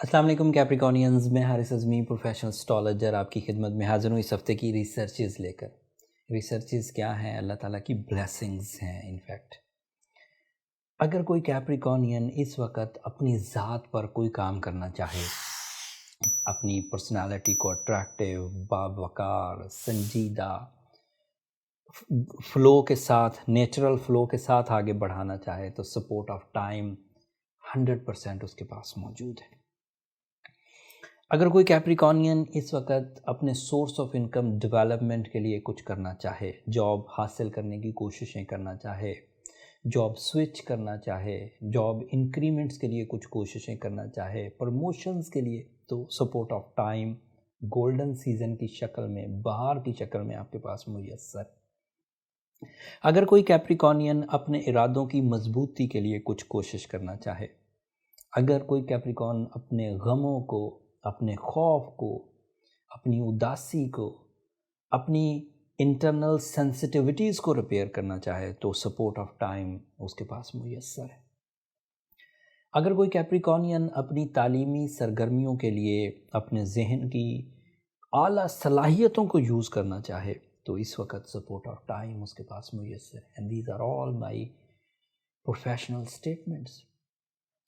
अस्सलाम वालेकुम कैप्रिकॉनियंस, मैं हारिस अज़मी प्रोफेशनल एस्ट्रोलॉजर आपकी खिदमत में हाज़िर हूँ इस हफ़्ते की रिसर्चेज़ लेकर। रिसर्चेज़ क्या हैं? अल्लाह ताला की ब्लेसिंग्स हैं इनफैक्ट। अगर कोई कैप्रिकॉनियन इस वक्त अपनी ज़ात पर कोई काम करना चाहे, अपनी पर्सनालिटी को अट्रैक्टिव, बावक़ार, संजीदा फ़्लो के साथ, नेचुरल फ़्लो के साथ आगे बढ़ाना चाहे तो सपोर्ट ऑफ टाइम 100% उसके पास मौजूद है। अगर कोई कैप्रिकॉनियन इस वक्त अपने सोर्स ऑफ इनकम डेवलपमेंट के लिए कुछ करना चाहे, जॉब हासिल करने की कोशिशें करना चाहे, जॉब स्विच करना चाहे, जॉब इंक्रीमेंट्स के लिए कुछ कोशिशें करना चाहे, प्रमोशंस के लिए, तो support of time golden season की शक्ल में, बहार की शक्ल में आपके पास मुयस्सर। अगर कोई कैप्रिकॉनियन अपने इरादों की मजबूती के लिए कुछ कोशिश करना चाहे, अगर कोई कैप्रिकॉन अपने गमों को, अपने खौफ को, अपनी उदासी को, अपनी इंटरनल सेंसिटिविटीज़ को रिपेयर करना चाहे तो सपोर्ट ऑफ टाइम उसके पास मुयस्सर है। अगर कोई कैप्रिकॉनियन अपनी तालीमी सरगर्मियों के लिए अपने जहन की आला सलाहियतों को यूज़ करना चाहे तो इस वक्त सपोर्ट ऑफ टाइम उसके पास मुयस्सर है। And these are all my professional statements.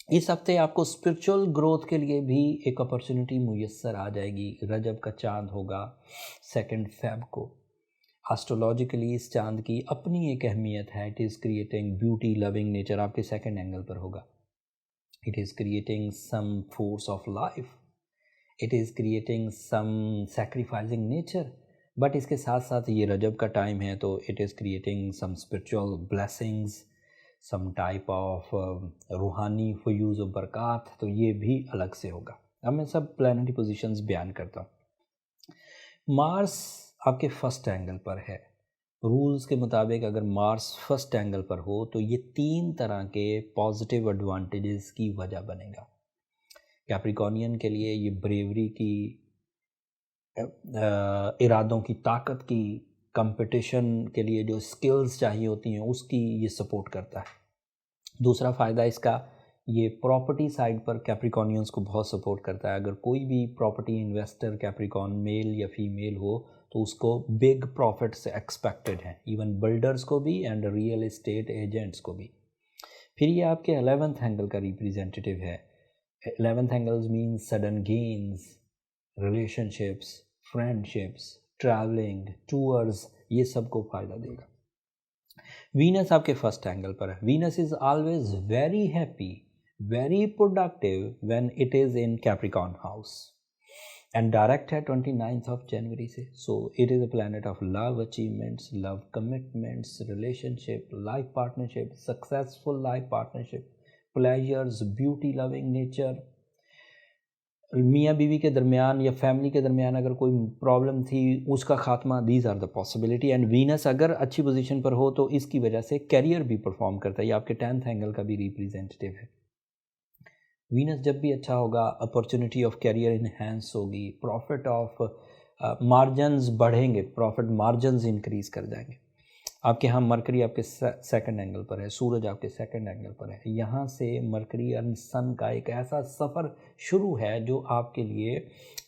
इस हफ्ते आपको स्पिरिचुअल ग्रोथ के लिए भी एक अपॉर्चुनिटी मुयस्सर आ जाएगी। रजब का चाँद होगा 2 फ़ेब को। एस्ट्रोलॉजिकली इस चाँद की अपनी एक अहमियत है। It is creating beauty loving nature, आपके 2nd एंगल पर होगा। It is creating some force of life, it is creating some sacrificing nature. But इसके साथ साथ ये रजब का टाइम है तो it is creating some spiritual blessings, some type of रूहानी फ़यूज़ और बरक़ात, तो ये भी अलग से होगा। अब मैं सब प्लैनेटरी पोजीशंस बयान करता हूँ। मार्स आपके 1st एंगल पर है। रूल्स के मुताबिक अगर मार्स 1st एंगल पर हो तो ये 3 तरह के पॉजिटिव एडवांटेजेस की वजह बनेगा। कैप्रिकॉनियन के लिए ये ब्रेवरी की, इरादों की ताकत की, कंपटीशन के लिए जो स्किल्स चाहिए होती हैं उसकी ये सपोर्ट करता है। दूसरा फ़ायदा इसका, ये प्रॉपर्टी साइड पर कैप्रिकॉनियंस को बहुत सपोर्ट करता है। अगर कोई भी प्रॉपर्टी इन्वेस्टर कैप्रिकॉन मेल या फीमेल हो तो उसको बिग प्रॉफिट्स एक्सपेक्टेड हैं, इवन बिल्डर्स को भी एंड रियल एस्टेट एजेंट्स को भी। फिर ये आपके 11th एंगल का रिप्रेजेंटेटिव है। 11th angles means sudden gains, relationships, friendships, travelling, tours, ये सबको फ़ायदा देगा। वीनस आपके 1st एंगल पर है। Venus is always very happy, very productive when it is in Capricorn house and direct है 29 जनवरी से। So it is a planet of love achievements, love commitments, relationship, life partnership, successful life partnership, pleasures, beauty loving nature. मियाँ बीवी के दरमियान या family के दरमियान अगर कोई प्रॉब्लम थी उसका खात्मा, these are the possibility. And Venus अगर अच्छी पोजीशन पर हो तो इसकी वजह से कैरियर भी परफॉर्म करता है। ये आपके 10th एंगल का भी रिप्रेजेंटेटिव है। वीनस जब भी अच्छा होगा, अपॉर्चुनिटी ऑफ कैरियर इन्हेंस होगी, प्रॉफिट ऑफ मार्जिनस बढ़ेंगे, प्रॉफिट मार्जिनस इंक्रीज़ कर जाएंगे। आपके यहाँ मरकरी आपके 2nd एंगल पर है, सूरज आपके 2nd एंगल पर है। यहाँ से मरकरी और सन का एक ऐसा सफ़र शुरू है जो आपके लिए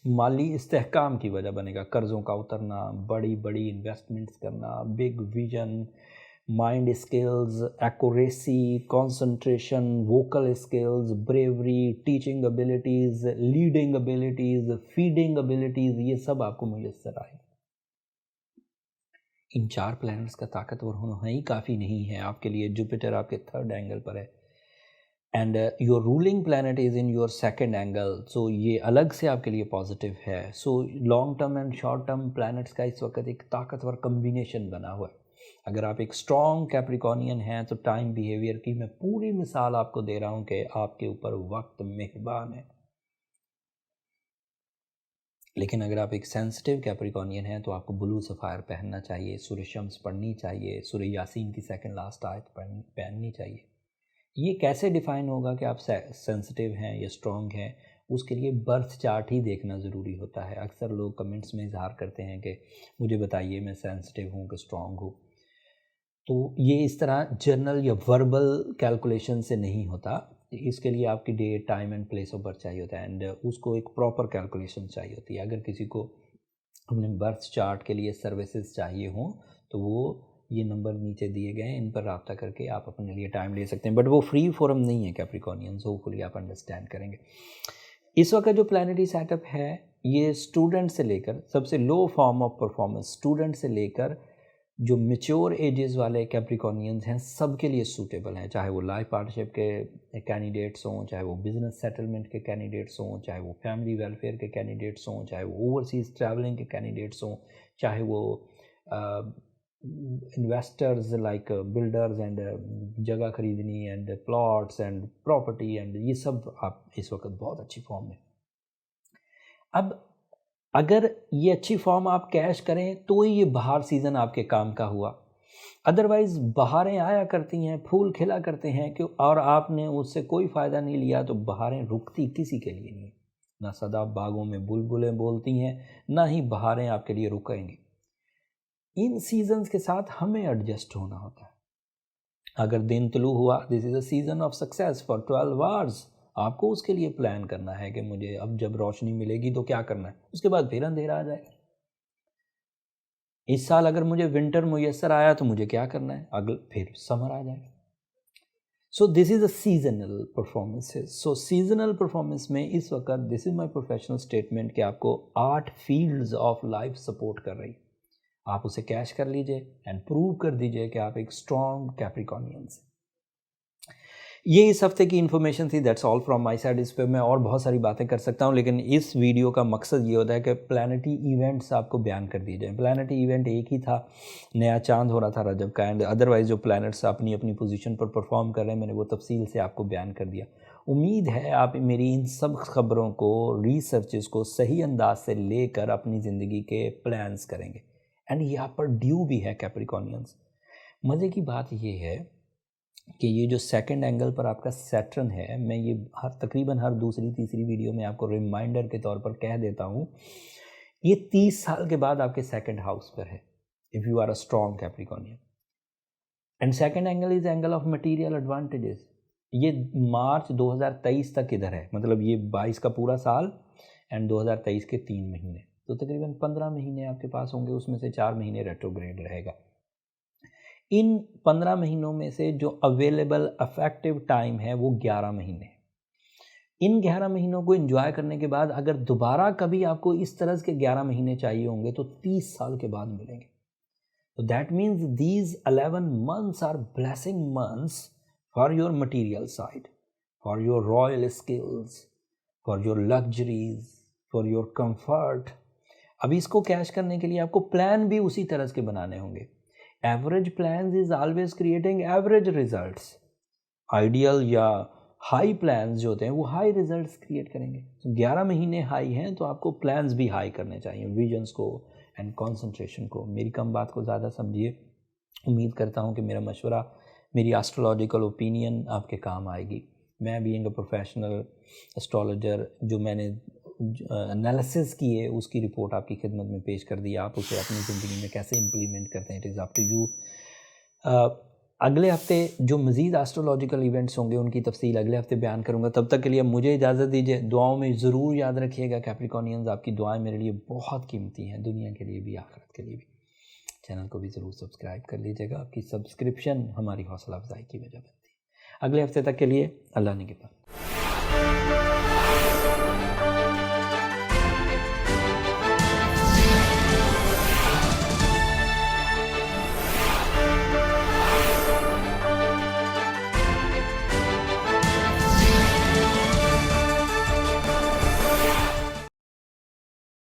माली इस्तेहकाम की वजह बनेगा। कर्ज़ों का उतरना, बड़ी बड़ी इन्वेस्टमेंट्स करना, big vision, mind skills, accuracy, concentration, vocal skills, bravery, teaching abilities, leading abilities, feeding abilities, ये सब आपको मुयस्सर आएगी। इन 4 प्लैनेट्स का ताकतवर होना ही काफ़ी नहीं है आपके लिए। जुपिटर आपके 3rd एंगल पर है and your ruling planet is in your 2nd angle, so ये अलग से आपके लिए पॉजिटिव है। So long term and short term planets का इस वक्त एक ताकतवर कम्बिनेशन बना हुआ है। अगर आप एक स्ट्रॉन्ग कैप्रिकॉनियन हैं तो टाइम बिहेवियर की मैं पूरी मिसाल आपको दे रहा हूँ कि आपके ऊपर वक्त मेहरबान है। लेकिन अगर आप एक सेंसिटिव कैप्रिकॉनियन हैं तो आपको ब्लू सफ़ायर पहनना चाहिए, सूरह शम्स पढ़नी चाहिए, सूरह यासीन की 2nd लास्ट आयत पहननी चाहिए। ये कैसे डिफ़ाइन होगा कि आप सेंसिटिव हैं या स्ट्रॉन्ग हैं? उसके लिए बर्थ चार्ट ही देखना ज़रूरी होता है। अक्सर लोग कमेंट्स में इज़हार करते हैं कि मुझे बताइए मैं सेंसिटिव हूँ कि स्ट्रॉन्ग हूँ। तो ये इस तरह जर्नल या वर्बल कैलकुलेशन से नहीं होता। इसके लिए आपकी date, time and place of birth चाहिए होता है, एंड उसको एक प्रॉपर कैलकुलेशन चाहिए होती है। अगर किसी को अपने बर्थ चार्ट के लिए सर्विसेज चाहिए हों तो वो ये नंबर नीचे दिए गए हैं, इन पर रब्ता करके आप अपने लिए टाइम ले सकते हैं। बट वो फ्री फोरम नहीं है कैप्रिकॉर्नियंस, होपफुली आप अंडरस्टैंड करेंगे। इस वक्त जो प्लानिटरी सेटअप है ये स्टूडेंट से लेकर, सबसे लो फॉर्म ऑफ परफॉर्मेंस स्टूडेंट से लेकर जो मेच्योर एजेस वाले कैप्रिकॉर्नियंस हैं सबके लिए सूटेबल हैं। चाहे वो लाइफ पार्टनरशिप के कैंडिडेट्स हों, चाहे वो बिजनेस सेटलमेंट के कैंडिडेट्स हों, चाहे वो फैमिली वेलफेयर के कैंडिडेट्स हों, चाहे वो ओवरसीज़ ट्रैवलिंग के कैंडिडेट्स हों, चाहे वो इन्वेस्टर्स लाइक बिल्डर्स एंड जगह खरीदनी and plots and property and ये सब आप इस वक्त बहुत अच्छी फॉर्म में। अब अगर ये अच्छी फॉर्म आप कैश करें तो ही ये बहार सीज़न आपके काम का हुआ, अदरवाइज़ बहारें आया करती हैं, फूल खिला करते हैं कि और आपने उससे कोई फ़ायदा नहीं लिया तो बहारें रुकती किसी के लिए नहीं। ना सदा बागों में बुलबुलें बोलती हैं, ना ही बहारें आपके लिए रुकेंगी। इन सीजन्स के साथ हमें एडजस्ट होना होता है। अगर दिन तुलू हुआ, this is a season off success for 12 hours, आपको उसके लिए प्लान करना है कि मुझे अब जब रोशनी मिलेगी तो क्या करना है, उसके बाद फिर अंधेरा आ जाएगा। इस साल अगर मुझे विंटर मुयस्सर आया तो मुझे क्या करना है, अगले फिर समर आ जाएगा। So this is a seasonal performances. So seasonal performance में इस वक्त this is my professional statement कि आपको 8 फील्ड्स ऑफ लाइफ सपोर्ट कर रही, आप उसे कैश कर लीजिए एंड प्रूव कर दीजिए कि आप एक स्ट्रॉन्ग कैप्रिकॉर्नियंस हैं। ये इस हफ्ते की इन्फॉर्मेशन थी। That's all from my side. इस पर मैं और बहुत सारी बातें कर सकता हूँ, लेकिन इस वीडियो का मकसद ये होता है कि प्लानिटी इवेंट्स आपको बयान कर दिए जाएँ। प्लानिटी इवेंट एक ही था, नया चांद हो रहा था रजब का, एंड अदरवाइज़ जो प्लैनेट्स अपनी अपनी पोजीशन पर परफॉर्म कर रहे हैं मैंने वो तफसील से आपको बयान कर दिया। उम्मीद है आप मेरी इन सब खबरों को, रिसर्चेस को सही अंदाज से लेकर अपनी ज़िंदगी के प्लान्स करेंगे, एंड ये आप पर ड्यू भी है कैप्रिकॉर्नियंस। मज़े की बात ये है कि ये जो सेकंड एंगल पर आपका सैटर्न है, मैं ये तकरीबन हर दूसरी तीसरी वीडियो में आपको रिमाइंडर के तौर पर कह देता हूँ, ये 30 साल के बाद आपके सेकंड हाउस पर है if you are a strong Capricornian. And second angle is angle of material advantages. ये मार्च 2023 तक इधर है, मतलब ये 22 का पूरा साल एंड 2023 के 3 महीने, तो तकरीबन 15 महीने आपके पास होंगे, उसमें से 4 महीने रेट्रोग्रेड रहेगा। इन 15 महीनों में से जो अवेलेबल अफेक्टिव टाइम है वो 11 महीने। इन 11 महीनों को एंजॉय करने के बाद अगर दोबारा कभी आपको इस तरह के 11 महीने चाहिए होंगे तो 30 साल के बाद मिलेंगे। तो that means these 11 months are blessing months for your material side, for your royal skills, for your luxuries, for your comfort. अब इसको कैश करने के लिए आपको प्लान भी उसी तरह के बनाने होंगे। Average plans is always creating average results. Ideal या हाई प्लान्स जो होते हैं वो हाई रिजल्ट्स क्रिएट करेंगे। तो 11 महीने हाई हैं तो आपको प्लान्स भी हाई करने चाहिए, विजन्स को एंड कंसंट्रेशन को। मेरी कम बात को ज़्यादा समझिए। उम्मीद करता हूँ कि मेरा मशवरा, मेरी एस्ट्रोलॉजिकल ओपिनियन आपके काम आएगी। मैं बीइंग अ प्रोफेशनल एस्ट्रोलॉजर, जो मैंने एनालिसिस की है उसकी रिपोर्ट आपकी खिदमत में पेश कर दी। आप उसे अपनी ज़िंदगी में कैसे इम्प्लीमेंट करते हैं, it is up to you. अगले हफ्ते जो मज़ीद एस्ट्रोलॉजिकल इवेंट्स होंगे उनकी तफसील अगले हफ्ते बयान करूँगा। तब तक के लिए मुझे इजाज़त दीजिए। दुआओं में ज़रूर याद रखिएगा कैप्रिकॉर्नियंस, आपकी दुआएं मेरे लिए बहुत कीमती हैं, दुनिया के लिए भी आखिरत के लिए भी। चैनल को भी ज़रूर सब्सक्राइब कर लीजिएगा, आपकी सब्सक्रिप्शन हमारी हौसला अफजाई की वजह बनती है। अगले हफ्ते तक के लिए अल्लाह ने के पास।